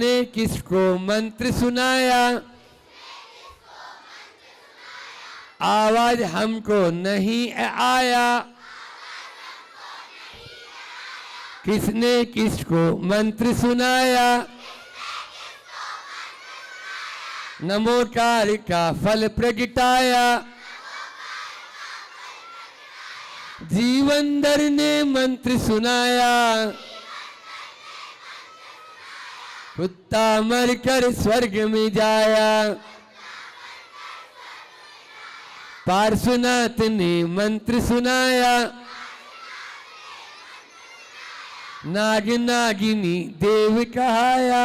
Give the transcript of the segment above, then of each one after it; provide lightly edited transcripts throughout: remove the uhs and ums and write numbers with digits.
किसने किसको मंत्र सुनाया, आवाज हमको नहीं आया। किसने किसको मंत्र सुनाया, नमोकार का फल प्रगटाया। जीवंदर ने मंत्र सुनाया, कुत्ता मरकर स्वर्ग में जाया। पार्श्वनाथ ने मंत्र सुनाया, नाग नागिनी देव कहाया।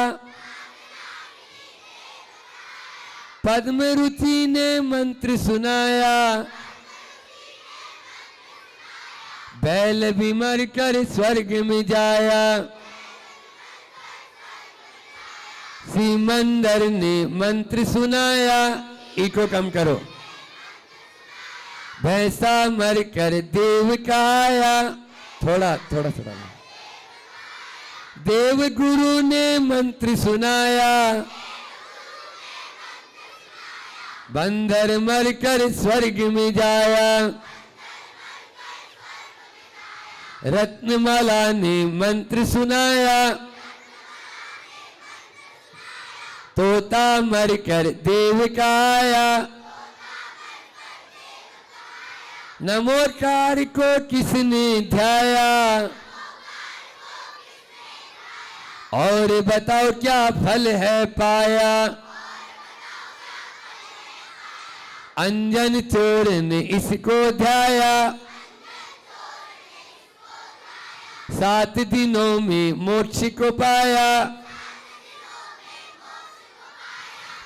पद्म रुचि ने मंत्र सुनाया, बैल भी मरकर स्वर्ग में जाया। सिमंदर ने मंत्र सुनाया, इको कम करो। भैंसा मरकर देव कहाया, थोड़ा थोड़ा थोड़ा। देव गुरु ने मंत्र सुनाया, बंदर मरकर स्वर्ग में जाया। रत्नमाला ने मंत्र सुनाया, तोता मरकर देव का आया। नमोकार को किसने ध्याया, और बताओ क्या फल है पाया। अंजन चोर ने इसको ध्याया, 7 दिनों में मोक्ष को पाया।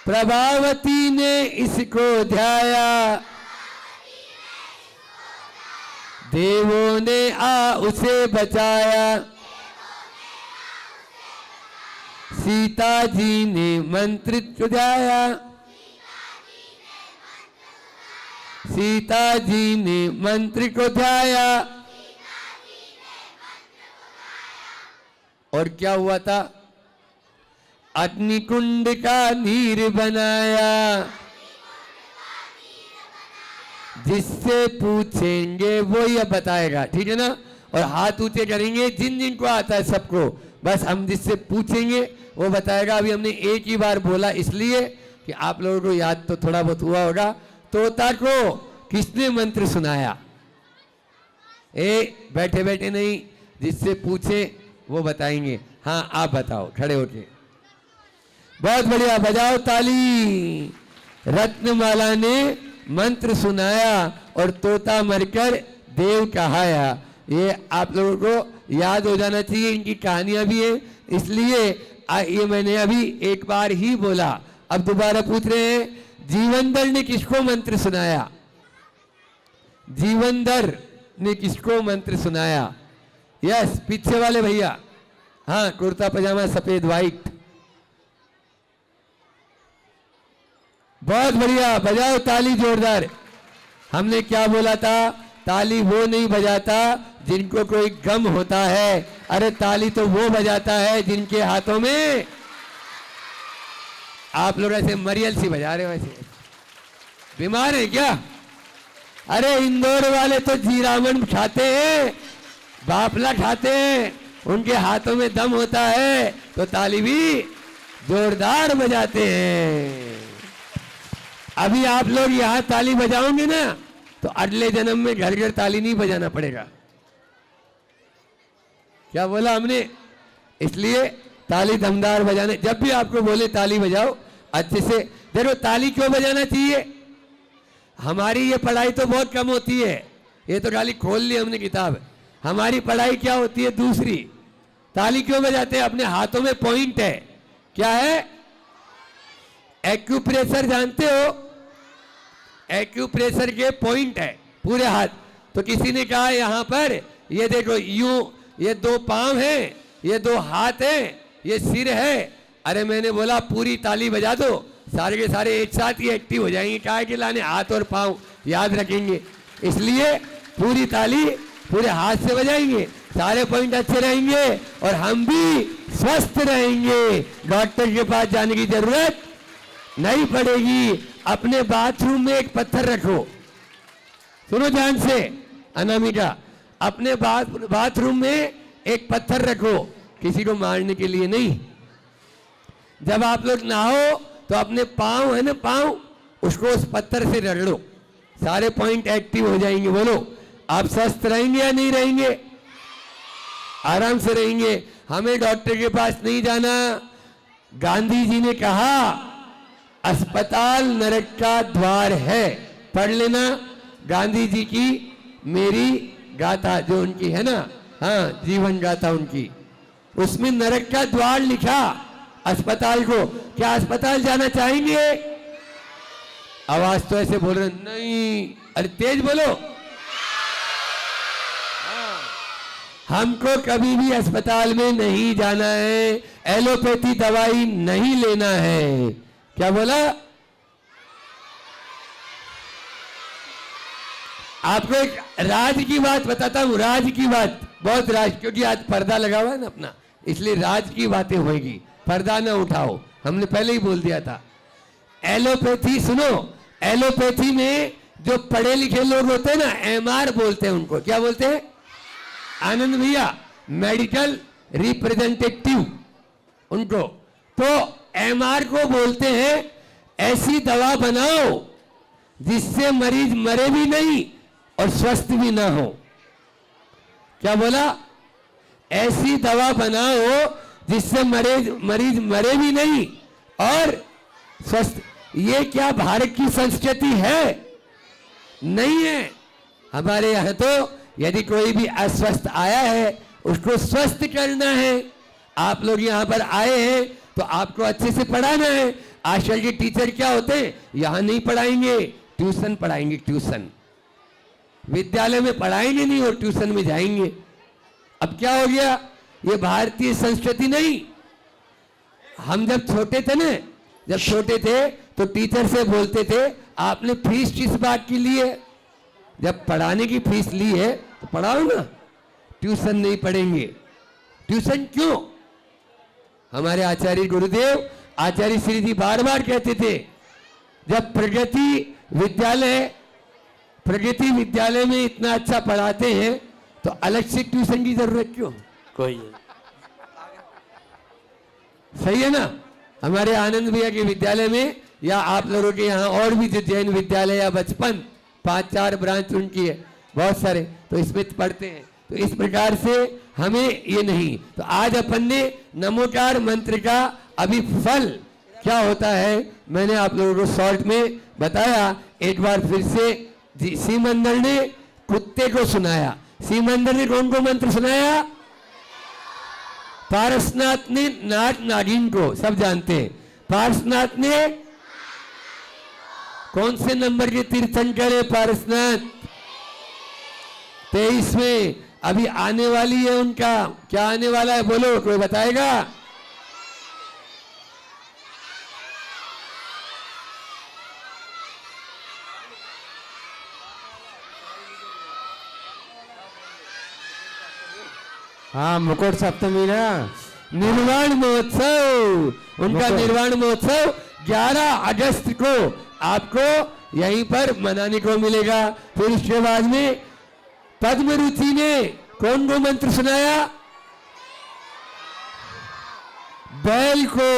प्रभावती ने इसको ध्याया, देवों ने आ उसे बचाया। सीता जी ने मंत्र ध्याया, सीता जी ने मंत्र को ध्याया। और क्या हुआ था, अग्निकुंड का नीर बनाया। जिससे पूछेंगे वो ये बताएगा, ठीक है ना। और हाथ ऊंचे करेंगे जिन जिन को आता है सबको, बस हम जिससे पूछेंगे वो बताएगा। अभी हमने एक ही बार बोला इसलिए कि आप लोगों को याद तो थोड़ा बहुत हुआ होगा। तोता को किसने मंत्र सुनाया, बैठे बैठे नहीं, जिससे पूछे वो बताएंगे। हाँ आप बताओ खड़े होके, बहुत बढ़िया, बजाओ ताली। रत्नमाला ने मंत्र सुनाया और तोता मरकर देव कहाया। ये आप लोगों को याद हो जाना चाहिए, इनकी कहानियां भी है, इसलिए ये मैंने अभी एक बार ही बोला। अब दोबारा पूछ रहे हैं, जीवंदर ने किसको मंत्र सुनाया, जीवंदर ने किसको मंत्र सुनाया। यस, पीछे वाले भैया, हाँ, कुर्ता पजामा सफेद व्हाइट, बहुत बढ़िया, बजाओ ताली जोरदार। हमने क्या बोला था, ताली वो नहीं बजाता जिनको कोई गम होता है, अरे ताली तो वो बजाता है जिनके हाथों में, आप लोग ऐसे मरियल सी बजा रहे हो, ऐसे बीमार है क्या। अरे इंदौर वाले तो जीरामन खाते हैं, बाफला खाते हैं, उनके हाथों में दम होता है तो ताली भी जोरदार बजाते हैं। अभी आप लोग यहां ताली बजाओगे ना तो अगले जन्म में घर घर ताली नहीं बजाना पड़ेगा। क्या बोला हमने, इसलिए ताली दमदार बजाने, जब भी आपको बोले ताली बजाओ अच्छे से। देखो ताली क्यों बजाना चाहिए, हमारी ये पढ़ाई तो बहुत कम होती है, ये तो खाली खोल ली हमने किताब। हमारी पढ़ाई क्या होती है दूसरी। ताली क्यों बजाते हैं, अपने हाथों में पॉइंट है, क्या है, एक्यूप्रेशर जानते हो, एक्यूप्रेशर के पॉइंट है पूरे हाथ। तो किसी ने कहा यहां पर ये देखो यूं, ये 2 पांव हैं, ये 2 हाथ हैं, ये सिर है। अरे मैंने बोला पूरी ताली बजा दो, सारे के सारे एक साथ ही एक्टिव हो जाएंगे, काहे के लाने हाथ और पांव याद रखेंगे, इसलिए पूरी ताली पूरे हाथ से बजाएंगे। सारे पॉइंट अच्छे रहेंगे और हम भी स्वस्थ रहेंगे। डॉक्टर के पास जाने की जरूरत नहीं पड़ेगी। अपने बाथरूम में एक पत्थर रखो, सुनो ध्यान से अनामिका, अपने बाथरूम में एक पत्थर रखो, किसी को मारने के लिए नहीं। जब आप लोग नहाओ तो अपने पांव है ना, पांव, उसको उस पत्थर से रगड़ लो, सारे पॉइंट एक्टिव हो जाएंगे। बोलो, आप स्वस्थ रहेंगे या नहीं रहेंगे? आराम से रहेंगे। हमें डॉक्टर के पास नहीं जाना। गांधी जी ने कहा अस्पताल नरक का द्वार है। पढ़ लेना गांधी जी की मेरी गाथा जो उनकी है ना, हाँ, जीवन गाथा उनकी, उसमें नरक का द्वार लिखा अस्पताल को। क्या अस्पताल जाना चाहेंगे? आवाज तो ऐसे बोल रहे नहीं, अरे तेज बोलो। हमको कभी भी अस्पताल में नहीं जाना है, एलोपैथी दवाई नहीं लेना है। क्या बोला? आपको एक राज की बात बताता हूं, राज की बात, बहुत राज, क्योंकि आज पर्दा लगा हुआ है ना अपना, इसलिए राज की बातें होगी। पर्दा ना उठाओ, हमने पहले ही बोल दिया था। एलोपैथी सुनो, एलोपैथी में जो पढ़े लिखे लोग होते हैं ना, एमआर बोलते हैं उनको। क्या बोलते हैं आनंद भैया? मेडिकल रिप्रेजेंटेटिव उनको। तो एमआर को बोलते हैं ऐसी दवा बनाओ जिससे मरीज मरे भी नहीं और स्वस्थ भी ना हो। क्या बोला? ऐसी दवा बनाओ जिससे मरीज मरे भी नहीं और स्वस्थ। ये क्या भारत की संस्कृति है? नहीं है। हमारे यहां तो यदि कोई भी अस्वस्थ आया है उसको स्वस्थ करना है। आप लोग यहां पर आए हैं तो आपको अच्छे से पढ़ाना है। आजकल के टीचर क्या होते हैं, यहां नहीं पढ़ाएंगे, ट्यूशन पढ़ाएंगे। ट्यूशन विद्यालय में पढ़ाएंगे नहीं और ट्यूशन में जाएंगे। अब क्या हो गया? ये भारतीय संस्कृति नहीं। हम जब छोटे थे ना, जब छोटे थे तो टीचर से बोलते थे आपने फीस किस बात की ली है? जब पढ़ाने की फीस ली है तो पढ़ाओ ना, ट्यूशन नहीं पढ़ेंगे। ट्यूशन क्यों? हमारे आचार्य गुरुदेव आचार्य श्री जी बार बार कहते थे जब प्रगति विद्यालय में इतना अच्छा पढ़ाते हैं तो अलग से ट्यूशन की जरूरत क्यों? कोई सही है ना। हमारे आनंद भैया के विद्यालय में या आप लोगों के यहाँ और भी जो जैन विद्यालय या बचपन 5-4 ब्रांच उनकी है, बहुत सारे, तो इसमें पढ़ते हैं। तो इस प्रकार से हमें ये नहीं। तो आज अपन ने नमोकार मंत्र का अभी फल क्या होता है मैंने आप लोगों को शॉर्ट में बताया। एक बार फिर से सीमंदर ने कुत्ते को सुनाया। सीमंदर ने कौन को मंत्र सुनाया? पारसनाथ ने नाग नागिन को, सब जानते हैं। पारसनाथ ने कौन से नंबर के तीर्थंकर है? पारसनाथ 23वें। अभी आने वाली है उनका, क्या आने वाला है बोलो, कोई बताएगा? हाँ, मुकुट सप्तमी ना, निर्वाण महोत्सव। उनका निर्वाण महोत्सव 11 अगस्त को आपको यहीं पर मनाने को मिलेगा। फिर उसके बाद में पद्म रुचि ने कौन को मंत्र सुनाया? बैल को।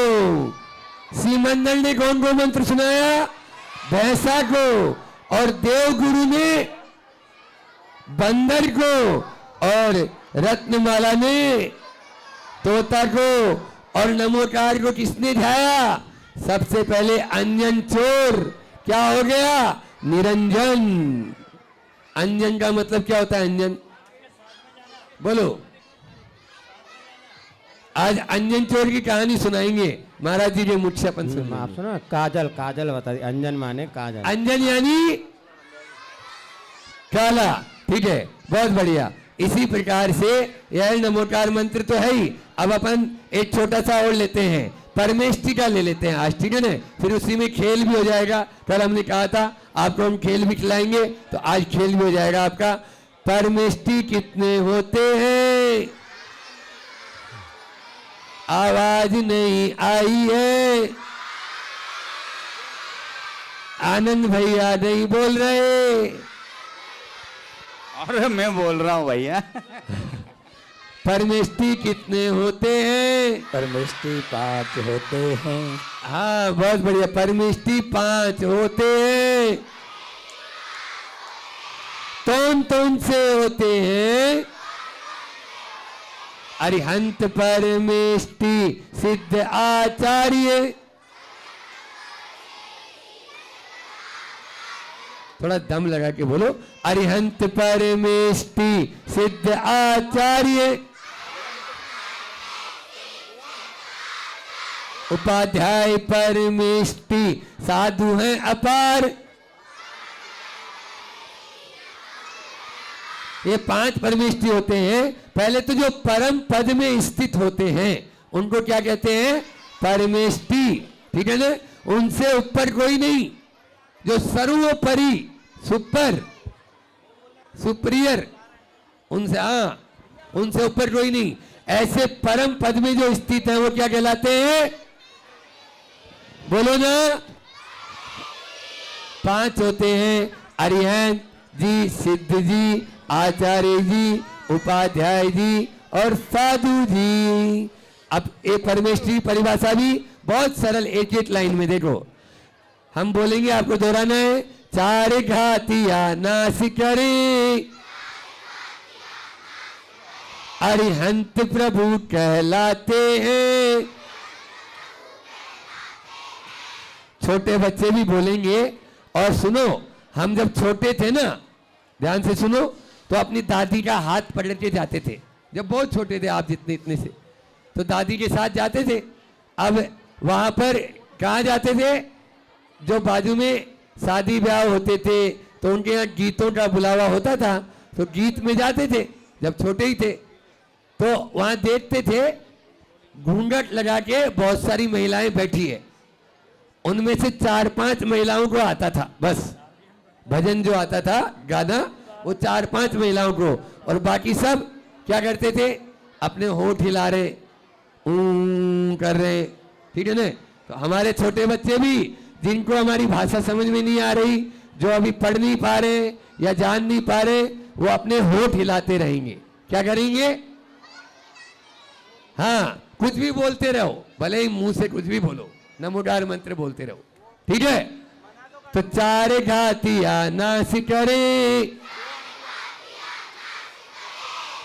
सीमंदर ने कौन को मंत्र सुनाया? भैंसा को। और देवगुरु ने बंदर को और रत्नमाला ने तोता को और नमोकार को किसने ध्याया? सबसे पहले अंजन चोर। क्या हो गया? निरंजन। अंजन का मतलब क्या होता है? अंजन बोलो। आज अंजन चोर की कहानी सुनाएंगे महाराज जी के मुख से अपन सुन। आप सुनो, काजल, काजल बता दी। अंजन माने काजल। अंजन यानी काला। ठीक है, बहुत बढ़िया। इसी प्रकार से यह नमोकार मंत्र तो है ही। अब अपन एक छोटा सा और लेते हैं, परमेष्टि का ले लेते हैं आज, ठीक है ना। फिर उसी में खेल भी हो जाएगा। कल हमने कहा था आपको हम खेल भी खिलाएंगे, तो आज खेल भी हो जाएगा आपका। परमेष्टि कितने होते हैं? आवाज नहीं आई है। आनंद भैया नहीं बोल रहे। अरे मैं बोल रहा हूँ भैया। परमेष्टि कितने होते हैं? परमेष्टि 5 होते हैं। हाँ बहुत बढ़िया। परमेष्टि 5 होते हैं। कौन से होते हैं? अरिहंत परमेष्टि सिद्ध आचार्य। थोड़ा दम लगा के बोलो। अरिहंत परमेष्टि सिद्ध आचार्य। उपाध्याय परमेष्टि साधु हैं अपार। ये 5 परमेष्टि होते हैं। पहले तो जो परम पद में स्थित होते हैं उनको क्या कहते हैं? परमेष्टि। ठीक है ना? उनसे ऊपर कोई नहीं। जो सर्वोपरि सुपर सुप्रियर, उनसे उनसे ऊपर कोई नहीं। ऐसे परम पद में जो स्थित है वो क्या कहलाते हैं? बोलो ना। 5 होते हैं। अरिहंत जी, सिद्ध जी, आचार्य जी, उपाध्याय जी और साधु जी। अब ये परमेष्टि परिभाषा भी बहुत सरल, एक लाइन में देखो। हम बोलेंगे, आपको दोहराना है। 4 घातिया नाश करे, अरिहंत प्रभु कहलाते हैं। छोटे बच्चे भी बोलेंगे। और सुनो, हम जब छोटे थे ना, ध्यान से सुनो, तो अपनी दादी का हाथ पकड़ के जाते थे। जब बहुत छोटे थे आप, जितने इतने से, तो दादी के साथ जाते थे। अब वहां पर कहाँ जाते थे? जो बाजू में शादी ब्याह होते थे तो उनके यहाँ गीतों का बुलावा होता था, तो गीत में जाते थे जब छोटे ही थे। तो वहां देखते थे घूंघट लगा के बहुत सारी महिलाएं बैठी है। उनमें से 4-5 महिलाओं को आता था बस। भजन जो आता था गाना, वो 4-5 महिलाओं को। और बाकी सब क्या करते थे? अपने होठ हिला रहे, कर रहे। ठीक है ना? तो हमारे छोटे बच्चे भी, जिनको हमारी भाषा समझ में नहीं आ रही, जो अभी पढ़ नहीं पा रहे या जान नहीं पा रहे, वो अपने होठ हिलाते रहेंगे। क्या करेंगे? हाँ, कुछ भी बोलते रहो, भले ही मुंह से कुछ भी बोलो, नमोकार मंत्र बोलते रहो। ठीक है? तो 4 घातिया नाश करे।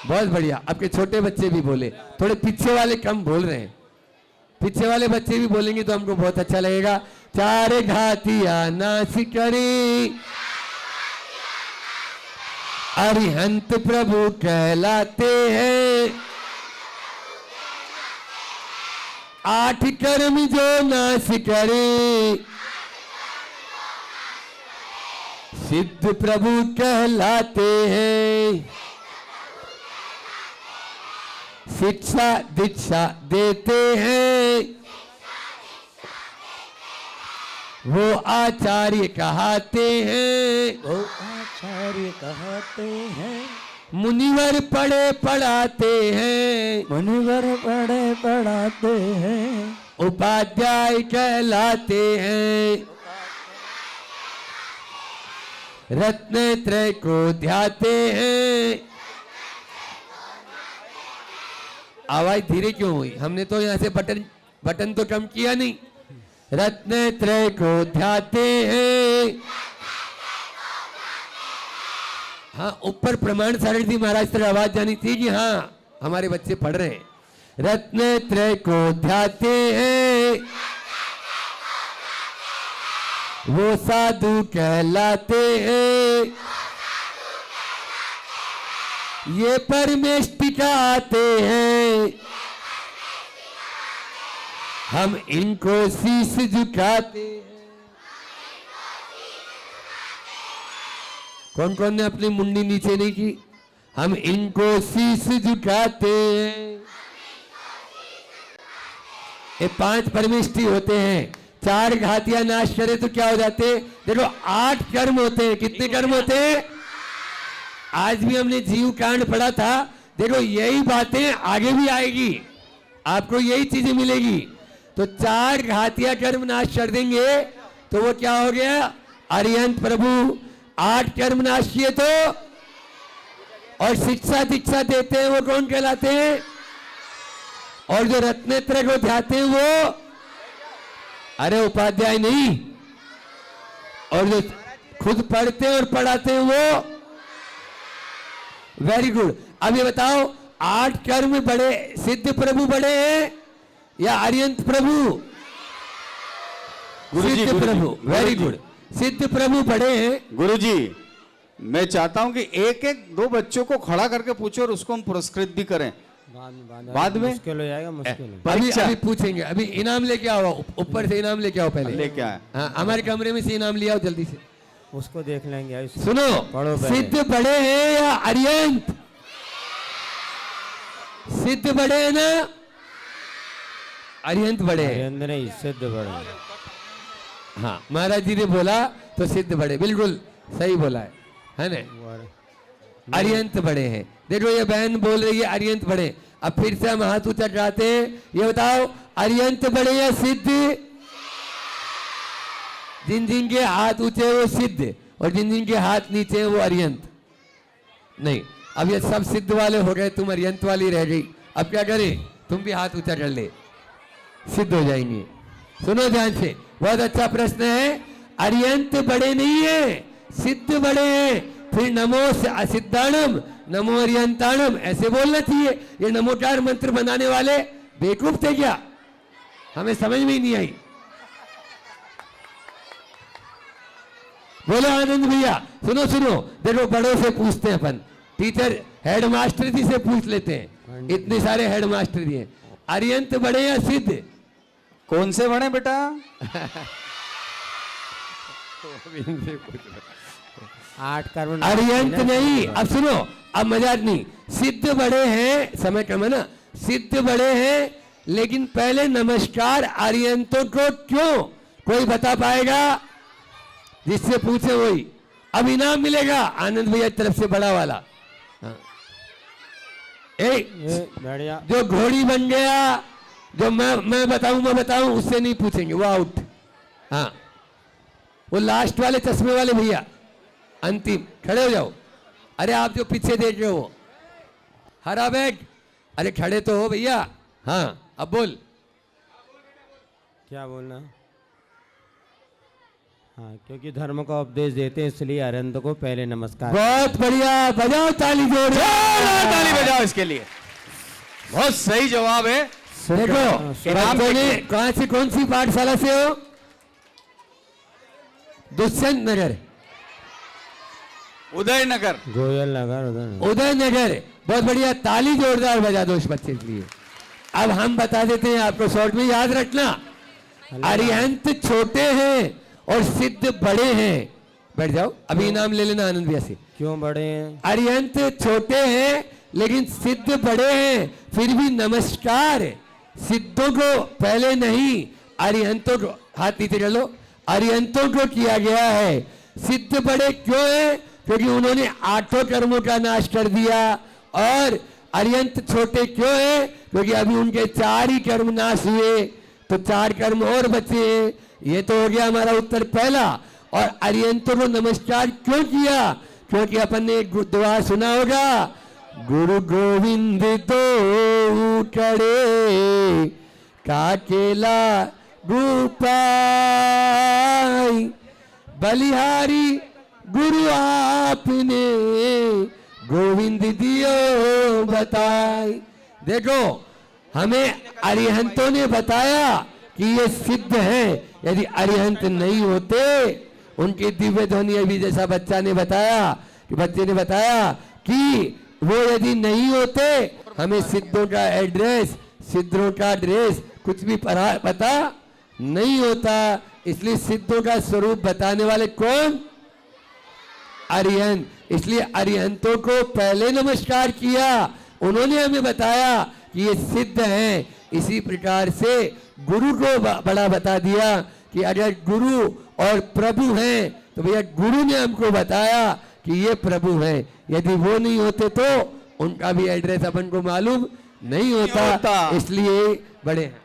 बहुत बढ़िया। आपके छोटे बच्चे भी बोले, थोड़े पीछे वाले कम बोल रहे हैं। पीछे वाले बच्चे भी बोलेंगे तो हमको बहुत अच्छा लगेगा। 4 घातिया नाश करे, अरिहंत प्रभु कहलाते हैं। 8 कर्म जो नाश करे, सिद्ध प्रभु कहलाते हैं। शिक्षा दीक्षा देते हैं, वो आचार्य कहते हैं। वो आचार्य कहते हैं। मुनिवर पढ़े पढ़ाते हैं, मुनिवर पढ़े पढ़ाते हैं। उपाध्याय कहलाते हैं। रत्नत्रय को ध्याते हैं। आवाज धीरे क्यों हुई? हमने तो यहां से बटन तो कम किया नहीं। रत्नत्रय को ध्याते हैं। हाँ, ऊपर प्रमाण सारणी थी महाराज, तरह आवाज जानी थी कि हाँ हमारे बच्चे पढ़ रहे हैं। रत्नत्रय को ध्याते हैं, वो साधु कहलाते हैं। ये परमेष्टि का आते हैं, हम इनको शीश झुकाते हैं। कौन कौन ने अपनी मुंडी नीचे नहीं की? हम इनको शीश झुकाते हैं। ये 5 परमेष्टि होते हैं। 4 घातियां नाश करे तो क्या हो जाते? देखो 8 कर्म होते हैं। कितने कर्म होते हैं? आज भी हमने जीव कांड पढ़ा था। देखो यही बातें आगे भी आएगी, आपको यही चीजें मिलेगी। तो 4 घातिया कर्म नाश कर देंगे तो वो क्या हो गया, अरिहंत प्रभु। 8 कर्म नाश किए तो, और शिक्षा दीक्षा देते हैं वो कौन कहलाते हैं, और जो रत्नेत्र को ध्याते हैं वो, अरे उपाध्याय नहीं, और जो खुद पढ़ते हैं और पढ़ाते हैं वो, वेरी गुड। अब ये बताओ 8 कर्म बड़े, सिद्ध प्रभु बड़े हैं या अरिहंत प्रभु? सिद्ध प्रभु, वेरी गुड, सिद्ध प्रभु बड़े हैं। गुरुजी, मैं चाहता हूं कि एक एक 2 बच्चों को खड़ा करके पूछो और उसको हम पुरस्कृत भी करें। बाद में मुश्किल हो जाएगा, मुश्किल है। अभी परीक्षा। अभी पूछेंगे, अभी इनाम लेके आओ, ऊपर से इनाम लेके आओ पहले। लेके आए। हाँ, हमारे कमरे में से इनाम ले आओ जल्दी से। उसको देख लेंगे अभी। सुनो, पढ़ो पहले। सिद्ध बड़े हैं या अरिहंत? सिद्ध बड़े हैं ना, अरिहंत बड़े हैं? अरिहंत नहीं, सिद्ध बड़े। हाँ, महाराज जी ने बोला तो सिद्ध बड़े, बिल्कुल सही बोला है ना? अरिहंत बड़े हैं। देखो ये बहन बोल रही है अरिहंत बड़े। अब फिर से हम हाथ ऊंचा कराते हैं, ये बताओ अरिहंत बड़े या सिद्ध? जिन जिन के हाथ ऊंचे हैं वो सिद्ध, और जिन जिन के हाथ नीचे हैं वो अरिहंत। नहीं, अब ये सब सिद्ध वाले हो गए, तुम अरिहंत वाली रह गई। अब क्या करें, तुम भी हाथ ऊंचा कर ले, सिद्ध हो जाएंगे। सुनो ध्यान से, बहुत अच्छा प्रश्न है। अरिहंत बड़े नहीं है, सिद्ध बड़े हैं। फिर नमो सिद्धाणम, नमो अरिहंताणम ऐसे बोलना चाहिए। ये नमोकार मंत्र बनाने वाले बेवकूफ थे क्या? हमें समझ में ही नहीं आई। बोलो आनंद भैया। सुनो सुनो, देखो बड़ों से पूछते हैं अपन, टीचर हेडमास्टर जी से पूछ लेते हैं, इतने सारे हेडमास्टर जी हैं। अरिहंत बड़े या सिद्ध? कौन से बने बेटा? 8 कर्म। अरिहंत नहीं। अब सुनो, अब मजाक नहीं, सिद्ध बड़े हैं, समय कम है ना, सिद्ध बड़े हैं, लेकिन पहले नमस्कार अरिहंतों को क्यों? कोई बता पाएगा? जिससे पूछे वही। अब इनाम मिलेगा आनंद भैया की तरफ से बड़ा वाला। हाँ। बढ़िया। जो घोड़ी बन गया, जो मैं बताऊं उससे नहीं पूछेंगे, वो आउट। हाँ, वो लास्ट वाले चश्मे वाले भैया, अंतिम खड़े हो जाओ। अरे आप जो पीछे देख रहे हो, हरा बैग, अरे खड़े तो हो भैया। हाँ, अब बोल। क्या बोलना? हाँ, क्योंकि धर्म का उपदेश देते हैं, इसलिए अरिहंत को पहले नमस्कार। बहुत बढ़िया, बजाओ ताली जोर से। ताली बजाओ इसके लिए। बहुत सही जवाब है। देखो बच्चों ने कहां से, कौन सी पाठशाला से हो? दुष्यंत नगर, उदयनगर, गोयल नगर, उदय नगर। बहुत बढ़िया, ताली जोरदार बजा दो इस बच्चे के लिए। अब हम बता देते हैं आपको, शॉर्ट में याद रखना। अरिहंत छोटे हैं और सिद्ध बड़े हैं। बैठ जाओ, अभी इनाम ले लेना आनंद भैया से। क्यों बड़े हैं? अरिहंत छोटे हैं लेकिन सिद्ध बड़े हैं। फिर भी नमस्कार सिद्धों को पहले नहीं, अरिहंतों को, हाथ नीचे कर लो, अरिहंतों को किया गया है। सिद्ध बड़े क्यों है? क्योंकि उन्होंने 8 कर्मों का नाश कर दिया। और अरिहंत छोटे क्यों है? क्योंकि अभी उनके 4 ही कर्म नाश हुए, तो 4 कर्म और बचे हैं। ये तो हो गया हमारा उत्तर पहला। और अरिहंतों को नमस्कार क्यों किया? क्योंकि अपन ने एक दुआ सुना होगा, गुरु गोविंद दो कड़े काकेला गोपाई, बलिहारी गुरु आपने गोविंद दियो बताई। देखो हमें अरिहंतों ने बताया कि ये सिद्ध हैं। यदि अरिहंत नहीं होते, उनकी दिव्य ध्वनि अभी जैसा बच्चा ने बताया, कि बच्चे ने बताया कि वो यदि नहीं होते, हमें सिद्धों का एड्रेस, सिद्धों का ड्रेस कुछ भी पता नहीं होता। इसलिए सिद्धों का स्वरूप बताने वाले कौन? अरिहंत। इसलिए अरिहंतों को पहले नमस्कार किया, उन्होंने हमें बताया कि ये सिद्ध हैं। इसी प्रकार से गुरु को बड़ा बता दिया कि अगर गुरु और प्रभु हैं, तो भैया गुरु ने हमको बताया कि कि ये प्रभु हैं। यदि वो नहीं होते तो उनका भी एड्रेस अपन को मालूम नहीं होता, इसलिए बड़े हैं।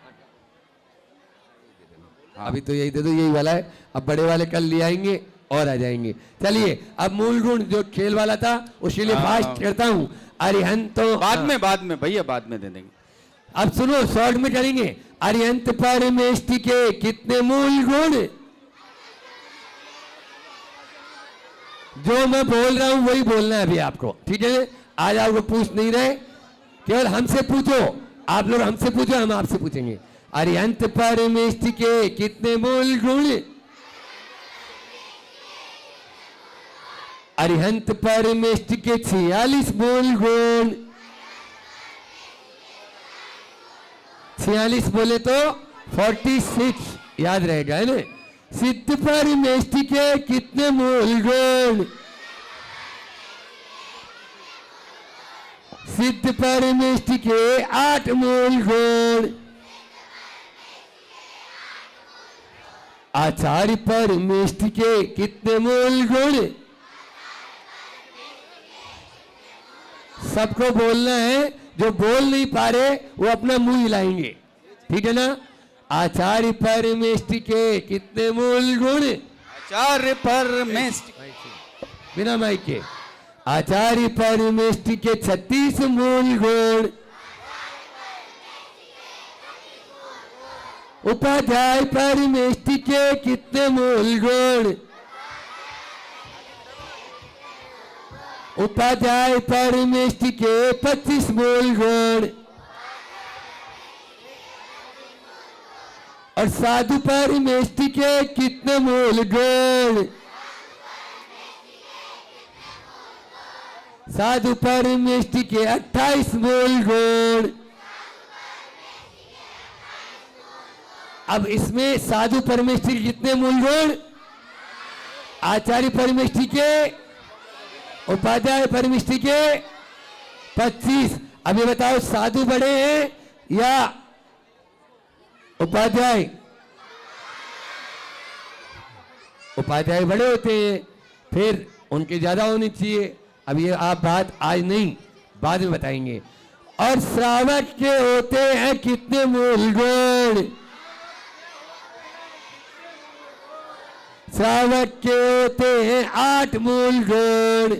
अभी तो यही दे दो, यही वाला है। अब बड़े वाले कल ले आएंगे और आ जाएंगे। चलिए अब मूल गुण जो खेल वाला था उसके लिए फास्ट करता हूं। अरिहंत तो बाद में भैया, बाद में दे देंगे। अब सुनो, शॉर्ट में करेंगे। अरिहंत परमेष्टि के कितने मूल गुण? जो मैं बोल रहा हूं वही बोलना है अभी आपको, ठीक है? आज आपको पूछ नहीं रहे, केवल हमसे पूछो। आप लोग हमसे पूछो, हम आपसे पूछेंगे। अरिहंत परमेष्टि के कितने मूल गुण? अरिहंत परमेष्टि के 46 मूल गुण। 46 बोले तो 46 याद रहेगा, है ना? सिद्ध परमेष्टि के कितने मूल गुण? सिद्ध परमेष्टि के 8 मूल गुण। आचार्य परमेष्टि के कितने मूल गुण? सबको बोलना है, जो बोल नहीं पा रहे वो अपना मुंह हिलाएंगे, ठीक है ना? आचार्य परमेष्टि के कितने मूल गुण? आचार्य परमेष्टि, बिना माइक के। आचार्य परमेष्टि के 36 मूल गुण। उपाध्याय परमेष्टि के कितने मूल गुण? उपाध्याय परमेष्टि के 25 मूल गुण। और साधु परमेष्टि के कितने मूल गुण? साधु परमेष्टि के 28 मूल गुण। अब इसमें साधु परमेष्टि के कितने मूल गुण? आचार्य परमेष्टि के, उपाध्याय परमेष्टि के 25। अब ये बताओ, साधु बड़े हैं या उपाध्याय? उपाध्याय बड़े होते हैं, फिर उनके ज्यादा होनी चाहिए। अब ये आप बात आज नहीं, बाद में बताएंगे। और श्रावक के होते हैं कितने मूल गुण? श्रावक के होते हैं 8 मूल गुण।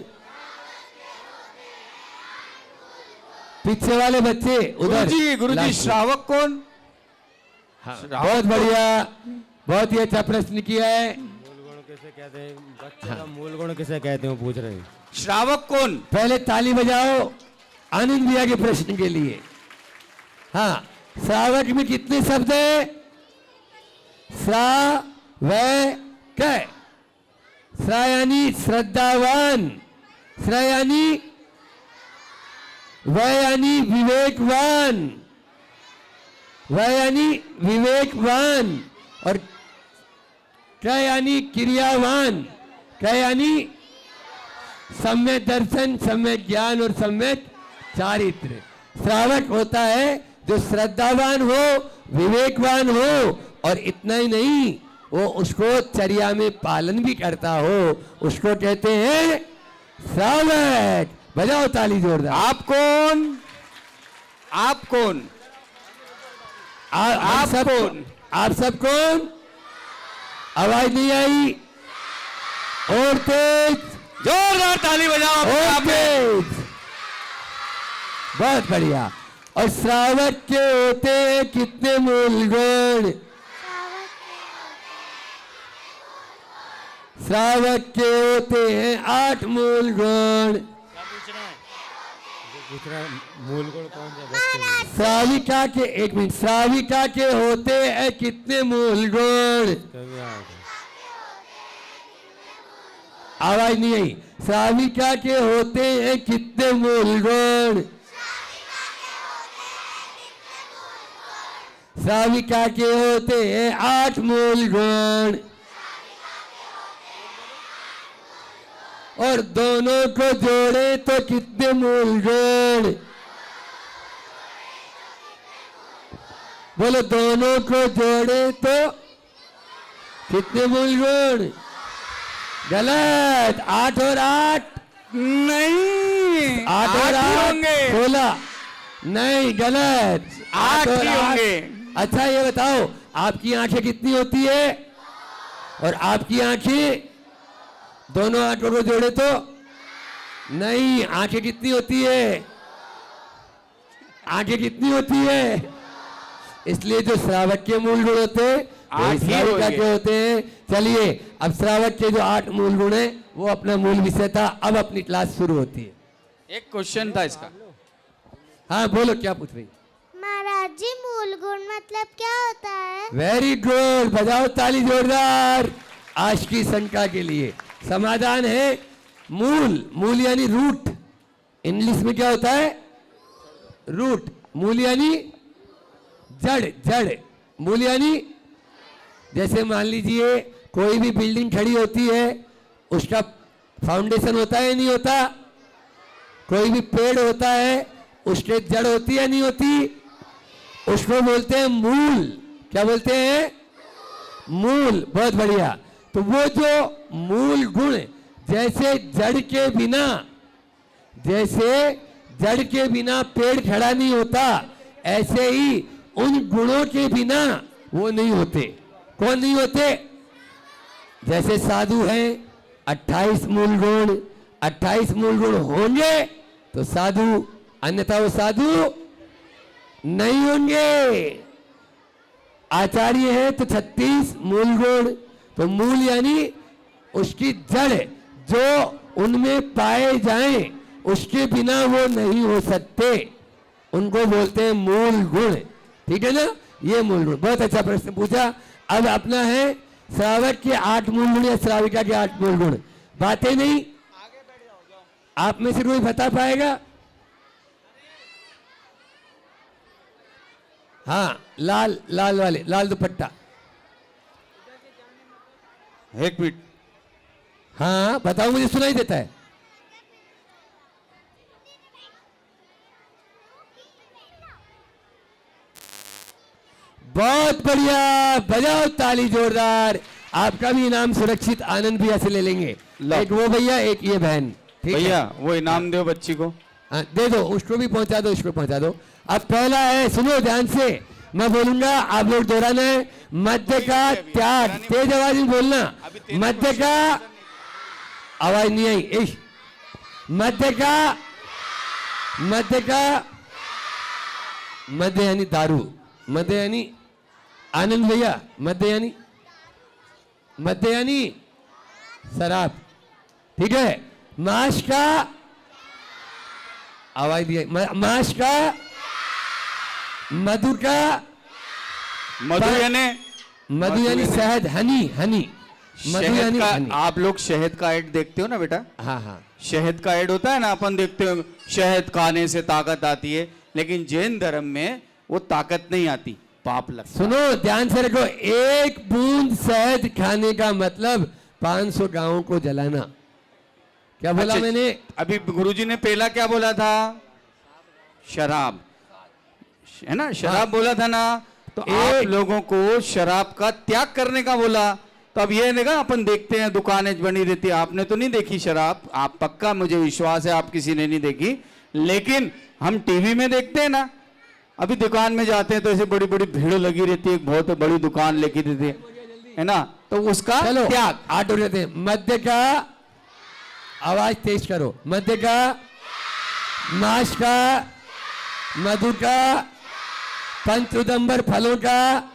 पीछे वाले बच्चे उधर। गुरुजी श्रावक कौन? हाँ, बहुत बढ़िया, बहुत ही अच्छा प्रश्न किया है। मूल गुण किसे कहते हैं? बच्चे का मूल गुण किसे कहते हैं पूछ रहे हैं। श्रावक कौन? पहले ताली बजाओ आनंद भैया के प्रश्न के लिए। हाँ, श्रावक में कितने शब्द है? श्रावक। श्रा यानी श्रद्धावान, श्रा यानी व यानी विवेकवान, व यानी विवेकवान, और क यानी क्रियावान, क यानी सम्यक दर्शन, सम्यक ज्ञान और सम्यक चारित्र। श्रावक होता है जो श्रद्धावान हो, विवेकवान हो, और इतना ही नहीं, वो उसको चर्या में पालन भी करता हो, उसको कहते हैं श्रावक। बजाओ ताली जोरदार। आप कौन? आप कौन? आप सब कौन? आप सब कौन? आवाज नहीं आई, और तेज, जोरदार ताली बजाओ अपने और आप में। तेज। बहुत बढ़िया। और श्रावक के होते हैं कितने मूल गुण? श्रावक के होते हैं 8 मूल गुण। मूल गुण कौन सा? श्राविका के, एक मिनट, श्राविका के होते हैं कितने मूल गुण? आवाज नहीं आई। श्राविका के होते हैं कितने मूल गुण? श्राविका के होते हैं 8 मूल गुण। और दोनों को जोड़े तो कितने मूल गुण? बोलो, दोनों को जोड़े तो कितने मूल गुण? गलत। 8 और 8 नहीं, 8 और 8 ही 8 होंगे। 16। नहीं, गलत। 8 और ही 8। होंगे। अच्छा ये बताओ, आपकी आंखें कितनी होती है और आपकी आंखें दोनों आंखों को जोड़े तो नहीं, आंखें कितनी होती है, आंखें कितनी होती है। इसलिए जो श्रावक के मूल गुण होते हैं वही 8 ही श्राविका होंगे। के होते हैं। चलिए, अब श्रावक के जो 8 मूल गुण है वो अपना मूल विषय था। अब अपनी क्लास शुरू होती है। एक क्वेश्चन था इसका। हाँ बोलो, क्या पूछ रही। महाराज जी, मूल गुण मतलब क्या होता है? वेरी गुड, बजाओ ताली जोरदार आज की शंका के लिए। समाधान है मूल। मूल यानी रूट। इंग्लिश में क्या होता है? रूट। मूल यानी जड़। जड़। मूल यानी, जैसे मान लीजिए कोई भी बिल्डिंग खड़ी होती है, उसका फाउंडेशन होता है नहीं होता? कोई भी पेड़ होता है, उसके जड़ होती है नहीं होती? उसको बोलते हैं मूल। क्या बोलते हैं? मूल। बहुत बढ़िया। तो वो जो मूल गुण, जैसे जड़ के बिना, जैसे जड़ के बिना पेड़ खड़ा नहीं होता, ऐसे ही उन गुणों के बिना वो नहीं होते। कौन नहीं होते? जैसे साधु हैं, 28 मूल गुण। 28 मूल गुण होंगे तो साधु, अन्यथा वो साधु नहीं होंगे। आचार्य है तो 36 मूल गुण। तो मूल यानी उसकी जड़, जो उनमें पाए जाएं, उसके बिना वो नहीं हो सकते, उनको बोलते हैं मूल गुण। ठीक है ना? ये मूल गुण। बहुत अच्छा प्रश्न पूछा। अब अपना है श्रावक के 8 मूल गुण या श्राविका के 8 मूल गुण। बातें नहीं, आप में से कोई बता पाएगा? हाँ, लाल लाल वाले, लाल दुपट्टा। एक मिनट। हाँ बताओ, मुझे सुनाई देता है। बहुत बढ़िया, बजाओ ताली जोरदार। आपका भी इनाम सुरक्षित आनंद भैया से ले लेंगे। लो। एक वो भैया, एक ये बहन। ठीक है? भैया वो इनाम दो बच्ची को। हाँ, दे दो, उसको भी पहुंचा दो, इसको पहुंचा दो। अब पहला है, सुनो ध्यान से, मैं बोलूंगा, आप लोग दोहराना है। मध्य का त्याग। तेज आवाज में बोलना। मध्य का, आवाज नहीं आई। इश। मध्य का, मध्य का, मध्य यानी दारू। मध्य यानी, आनंद भैया, मध्य यानी, मध्य यानी शराब। ठीक है? माश का, आवाज दिया, माश का, मधु का, मधु यानी, मधु यानी शहद, हनी। हनी, मधु शहद यानी का। हनी। आप लोग शहद का ऐड देखते हो ना बेटा? हाँ हाँ, शहद का ऐड होता है ना, अपन देखते हो शहद खाने से ताकत आती है, लेकिन जैन धर्म में वो ताकत नहीं आती, पाप लगता है। सुनो ध्यान से रखो। एक बूंद शहद खाने का मतलब 500 गांवों को जलाना। क्या बोला अच्छा, मैंने? अभी गुरुजी ने पहला क्या बोला था? शराब, है ना? शराब बोला था ना? तो आप लोगों को शराब का त्याग करने का बोला। तो अब ये ना, अपन देखते हैं दुकानें बनी रहती है। आपने तो नहीं देखी शराब, आप पक्का, मुझे विश्वास है आप किसी ने नहीं देखी, लेकिन हम टीवी में देखते हैं ना। अभी दुकान में जाते हैं तो ऐसे बड़ी बड़ी भीड़ लगी रहती है, एक बहुत बड़ी दुकान लेके देती है ना, तो उसका चलो त्याग। 8 हो जाते हैं। मध्य का, आवाज तेज करो। मध्य का, माश का, मधु का, पंचउदंबर फलों का।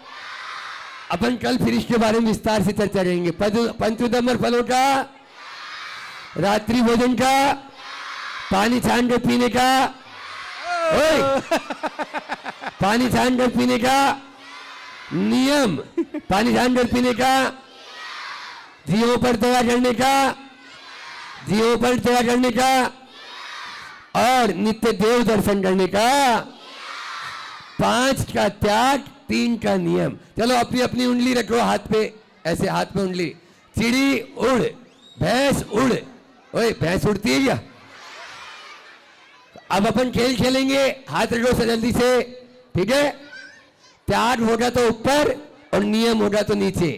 अपन कल फिर इसके बारे में विस्तार से चर्चा करेंगे। पंचउदंबर फलों का, रात्रि भोजन का, पानी छान कर पीने का। ओए, पानी छान कर पीने का नियम, पानी छान कर पीने का, जीवों पर दया करने का, जीवों पर दया करने का, और नित्य देव दर्शन करने का। 5 का त्याग, 3 का नियम। चलो अपनी अपनी उंगली रखो हाथ पे, ऐसे हाथ पे उंगली। चिड़ी उड़, भैंस उड़। ओए, भैंस उड़ती है क्या? अब अपन खेल खेलेंगे, हाथ रखो से जल्दी से। ठीक है? त्याग होगा तो ऊपर और नियम होगा तो नीचे।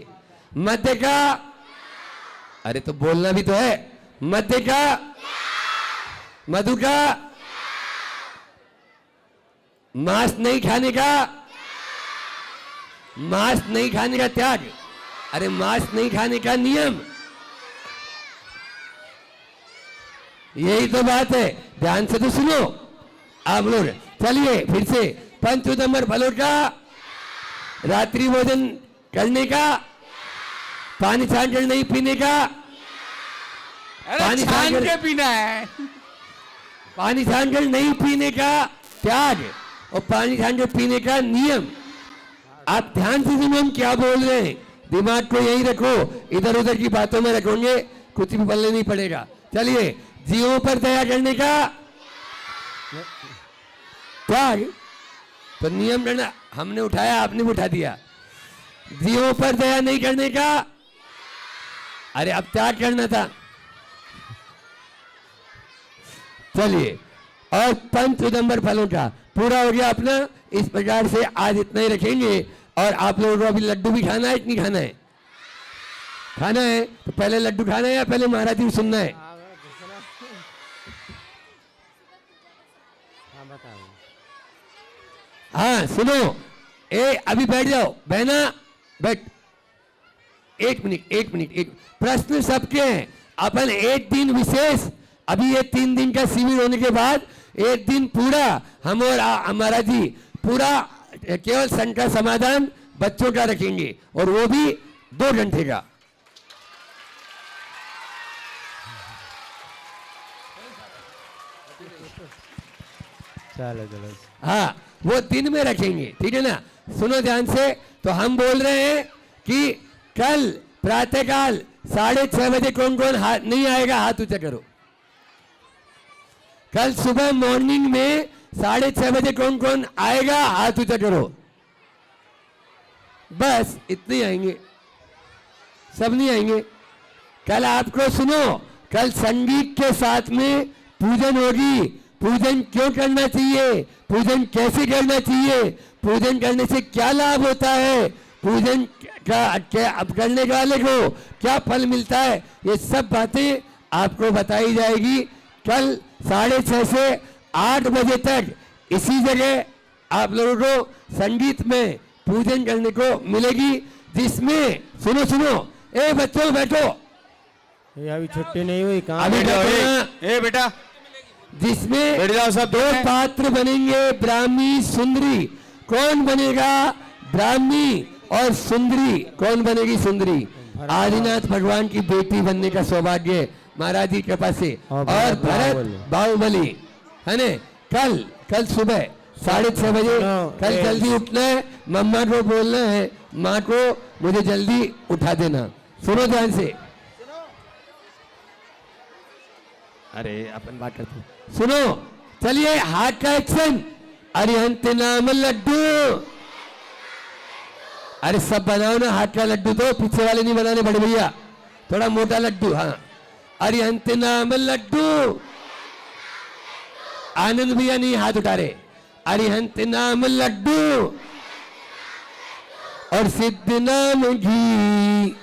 मध्य का, अरे तो बोलना भी तो है। मध्य का, मधु का मांस नहीं खाने का, मांस नहीं खाने का त्याग, अरे मांस नहीं खाने का नियम, यही तो बात है। ध्यान से तो सुनो आप लोग। चलिए फिर से, पंच उदंबर फलों का, रात्रि भोजन करने का, पानी छानकर नहीं पीने का, अरे छान के पीना है। पानी छानकर नहीं पीने का त्याग और पानी छानकर पीने का नियम। आप ध्यान से सुनो हम क्या बोल रहे हैं, दिमाग को यही रखो, इधर उधर की बातों में रखोगे कुछ भी बोलने नहीं पड़ेगा। चलिए, जीवों पर दया करने का त्याग, तो नियम करना हमने उठाया, आपने भी उठा दिया। जीवों पर दया नहीं करने का, अरे अब त्याग करना था। चलिए, और पंच उदंबर फलों का पूरा हो गया अपना। इस प्रकार से आज इतना ही रखेंगे। और आप लोगों को अभी लड्डू भी खाना है कि नहीं खाना है? खाना है तो पहले लड्डू खाना है या पहले महाराज जी सुनना है? हाँ सुनो, अभी बैठ जाओ, बहना बैठ। एक मिनट, एक मिनट, एक प्रश्न सबके हैं। अपन एक दिन विशेष, अभी ये 3 दिन का शिविर होने के बाद एक दिन पूरा हम और हमारा जी पूरा केवल शंका समाधान बच्चों का रखेंगे, और वो भी 2 घंटे का। चलो चलो। हाँ, वो दिन में रखेंगे, ठीक है ना? सुनो ध्यान से। तो हम बोल रहे हैं कि कल प्रातःकाल 6:30 बजे कौन कौन हाथ नहीं आएगा, हाथ ऊंचा करो। कल सुबह मॉर्निंग में 6:30 बजे कौन कौन आएगा, हाथ ऊंचा करो। बस इतने आएंगे, सब नहीं आएंगे। कल आपको सुनो, कल संगीत के साथ में पूजन होगी। पूजन क्यों करना चाहिए, पूजन कैसे करना चाहिए, पूजन करने से क्या लाभ होता है, पूजन करने वाले को क्या फल मिलता है, ये सब बातें आपको बताई जाएगी। कल 6:30 से 8 बजे तक इसी जगह आप लोगों को संगीत में पूजन करने को मिलेगी, जिसमें सुनो सुनो, बच्चों बैठो, ये अभी छुट्टी नहीं हुई कहाँ? अभी बैठो ना। बेटा जिसमें बैठ जाओ सब। 2 पात्र बनेंगे, ब्राह्मी सुंदरी। कौन बनेगा ब्राह्मी, और सुंदरी कौन बनेगी, सुंदरी? आदिनाथ भगवान की बेटी बनने का सौभाग्य महाराज जी के पास से। और भरत बाहुबली है ने। कल सुबह 6:30 बजे, कल जल्दी उठना है, मम्मा को बोलना है, माँ को मुझे जल्दी उठा देना। सुनो ध्यान से, अरे अपन बात करते हैं। सुनो, चलिए हाथ का एक्शन। अरिहंत नाम लड्डू, अरे सब बनाओ ना हाथ का लड्डू, तो पीछे वाले नहीं बनाने बड़े भैया, थोड़ा मोटा लड्डू। हाँ, अरिहंत नाम लड्डू, आनंद भैया नहीं हाथ उठा रहे। अरिहंत नाम लड्डू और सिद्ध नाम घी,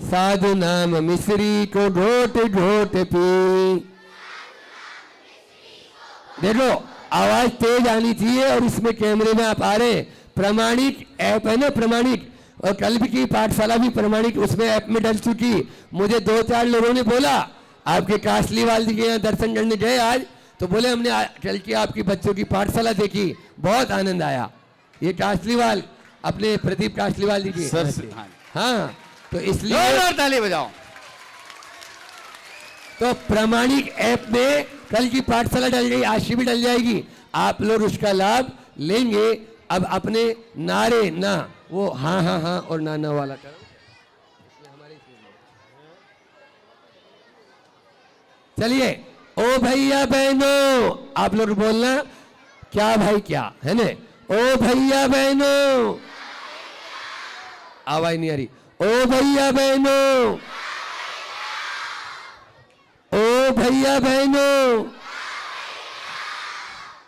साधु नाम मिश्री को घोट घोट पी। देखो आवाज तेज आनी चाहिए, और इसमें कैमरे में आप आ रहे हैं, प्रमाणिक ऐप है ना, प्रमाणिक। और कल की पाठशाला भी प्रमाणिक उसमें ऐप में डल चुकी। मुझे 2-4 लोगों ने बोला, आपके कासलीवाल जी के यहाँ दर्शन करने गए आज, तो बोले हमने कल की आपकी बच्चों की पाठशाला देखी, बहुत आनंद आया। ये कासलीवाल अपने प्रदीप कासलीवाल जी की। हाँ, तो इसलिए ताली बजाओ। तो प्रमाणिक ऐप में कल की पाठशाला डल गई, आज भी डल जाएगी, आप लोग उसका लाभ लेंगे। अब अपने नारे ना, वो हाँ हाँ हाँ और ना ना वाला करो। चलिए, ओ भैया बहनों, आप लोग बोलना, क्या भाई क्या है ना, ओ भैया बहनों, आवाज नहीं आ रही। ओ भैया बहनों, ओ भैया बहनों,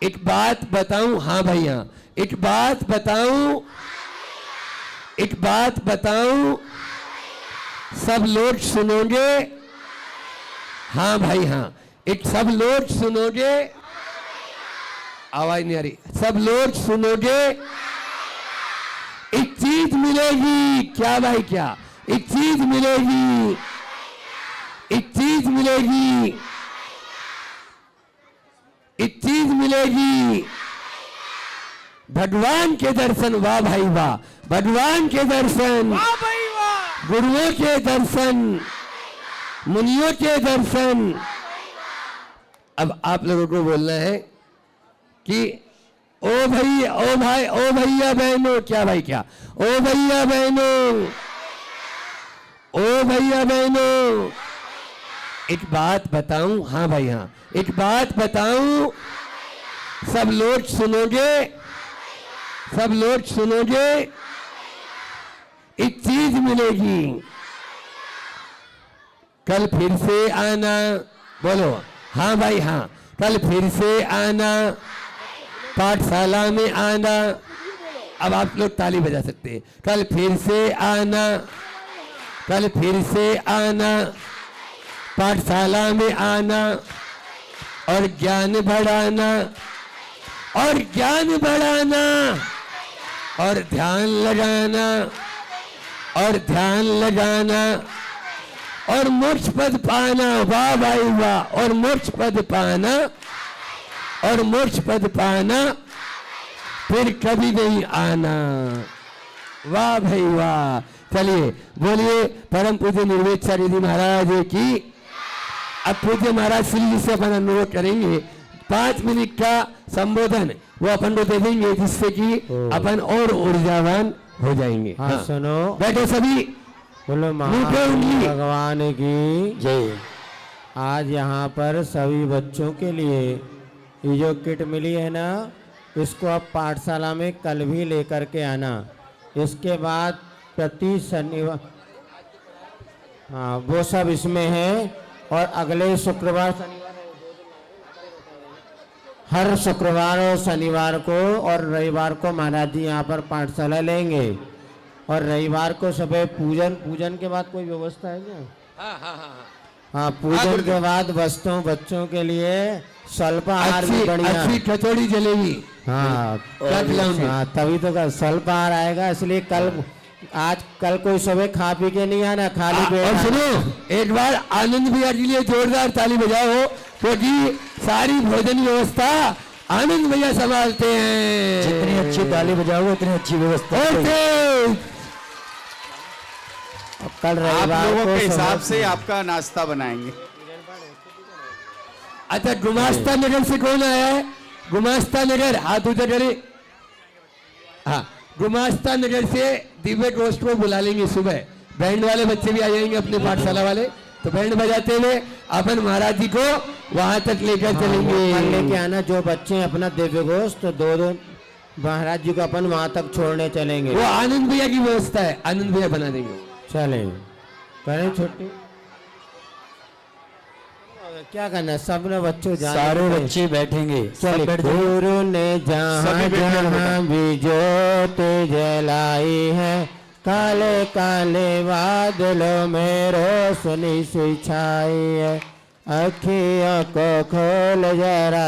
एक बात बताऊं, हाँ भैया, एक बात बताऊं, एक बात बताऊं, सब लोग सुनोगे? हाँ भाई हाँ। एक सब लोग सुनोगे, आवाज नहीं आ रही, सब लोग सुनोगे, एक चीज मिलेगी। क्या भाई क्या? एक चीज मिलेगी, एक चीज मिलेगी, एक चीज मिलेगी, भगवान के दर्शन। वाह भाई वाह, भगवान के दर्शन, वाह भाई वाह, गुरुओं के दर्शन, मुनियों के दर्शन। अब आप लोगों को बोलना है कि ओ भाई, ओ भाई, ओ भैया बहनों, क्या भाई क्या? ओ भैया बहनों, ओ भैया बहनों, एक बात बताऊं? हाँ भाई हाँ, एक बात बताऊं, सब लोग सुनोगे, सब लोग सुनोगे, एक चीज मिलेगी। कल फिर से आना, बोलो हाँ भाई हाँ, कल फिर से आना, पाठशाला में आना। अब आप लोग ताली बजा सकते हैं। कल फिर से आना, कल फिर से आना, पाठशाला में आना, और ज्ञान बढ़ाना, और ज्ञान बढ़ाना, और ध्यान लगाना, और ध्यान लगाना, और मोक्ष पद पाना। वाह भाई वाह, और मोक्ष पद पाना, और मोक्ष पद पाना, फिर कभी नहीं आना। वाह भाई वाह। चलिए बोलिए परम पूज्य निर्वेदाचार्य जी महाराज की। अब पूज्य महाराज श्री जी से अपन अनुरोध करेंगे 5 मिनट का संबोधन वो अपन को दे देंगे, जिससे कि अपन और ऊर्जावान हो जाएंगे। हाँ, सुनो, बैठो सभी, बोलो नीचे उंगली। भगवान की जय। आज यहाँ पर सभी बच्चों के लिए ये जो किट मिली है ना, इसको आप पाठशाला में कल भी लेकर के आना। इसके बाद प्रति शनिवार, हाँ वो सब इसमें है, और अगले शुक्रवार शनिवार, हर शुक्रवार और शनिवार को और रविवार को महाराज जी यहाँ पर पाठशाला लेंगे। और रविवार को सुबह पूजन, पूजन के बाद कोई व्यवस्था है क्या? हाँ, पूजन के बाद बच्चों के लिए स्वल्पाहार भी बढ़िया, अच्छी कचौड़ी जलेबी। हाँ क्या खिलाऊंगे? हाँ, तभी तो स्वल्पाहार आएगा। इसलिए कल कोई सुबह खा पी के नहीं आना, खाली पेट। और सुनो, एक बार आनंद भैया के लिए जोरदार ताली बजाओ, क्योंकि सारी भोजन व्यवस्था आनंद भैया संभालते हैं। जितनी अच्छी ताली बजाओगे उतनी अच्छी व्यवस्था। कल आप रविवार लोगों को के हिसाब सुबह- से आपका नाश्ता बनाएंगे। अच्छा, गुमास्ता नगर से कौन आया है? गुमास्ता नगर, हाथ ऊंचा करे। हाँ, गुमास्ता नगर से दिव्य घोष को बुला लेंगे सुबह। बैंड वाले बच्चे भी आ जाएंगे, अपने पाठशाला वाले, तो बैंड बजाते हुए अपन महाराज जी को वहां तक लेकर हाँ, चलेंगे। कल लेके आना जो बच्चे अपना दिव्य घोष, तो दो महाराज जी को अपन वहां तक छोड़ने चलेंगे। वो आनंद भैया की व्यवस्था है, आनंद भैया बना देंगे। चले करें छुट्टी, क्या करना है? सब ने बच्चों सारे बच्चे बैठेंगे। चले। गुरु ने जहाँ सभी बैठ जाओ जहाँ भी ज्योत जलाई है, काले काले बादलों में रोशनी सी छाई है। अखियों को खोल जरा,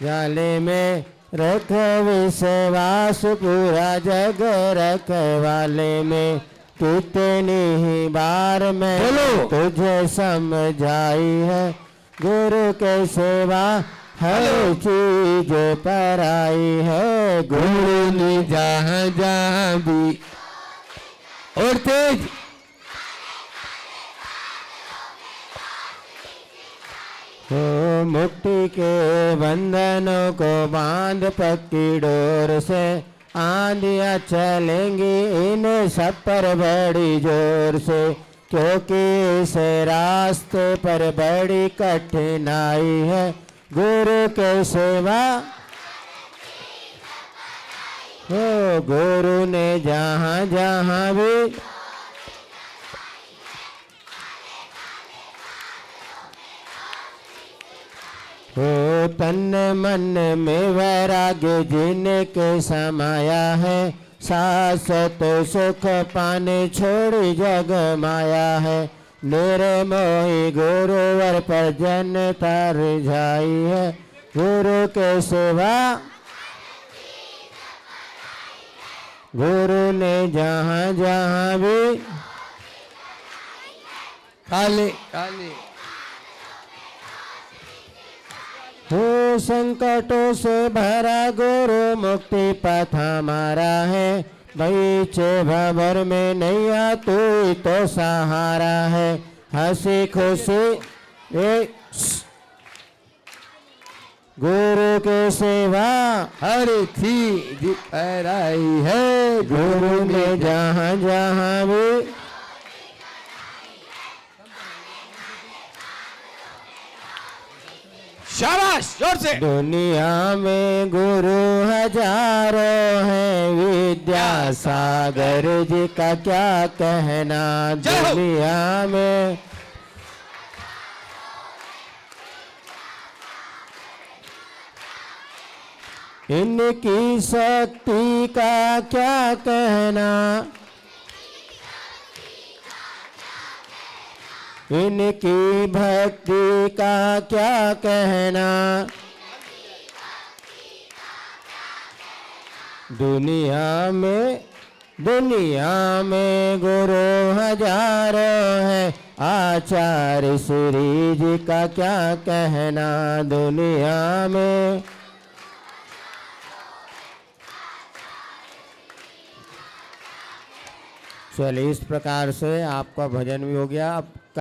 जाले में रख विश्वास, पूरा जग रखवाले में। कितनी ही बार मैं तुझे समझाई है, गुरु के सेवा हर चीज पर आई है। गुरु ने जहाँ जहाँ भी, और तेज, हो मुक्ति के बंधनों को बांध पक्की डोर से, आंधियाँ चलेंगी इन सब पर बड़ी जोर से। क्योंकि इस रास्ते पर बड़ी कठिनाई है, गुरु के सेवा हो। गुरु ने जहाँ जहाँ भी हो, तन मन में वैराग्य जिनके समाया है, शाश्वत सुख पाने छोड़ी जग माया है। निर्मोही गुरुवर पर जनता रिझाई है। गुरु के सिवा गुरु ने जहाँ जहाँ भी काले काले हो संकटों से भरा गुरु मुक्ति पथ हमारा है। बीचे भंवर में नैया तू ही तो सहारा है। हंसी खुशी गुरु के सेवा हर चीज पराई है। गुरु ने जहाँ जहाँ भी शाबाश, जोर से। दुनिया में गुरु हजारों हैं, विद्यासागर जी का क्या कहना। जय हो। दुनिया में इनकी शक्ति का क्या कहना। इनकी भक्ति का क्या कहना। दुनिया में गुरु हजारों हैं, आचार्य श्री जी का क्या कहना। दुनिया में चलिए इस प्रकार से आपका भजन भी हो गया। अब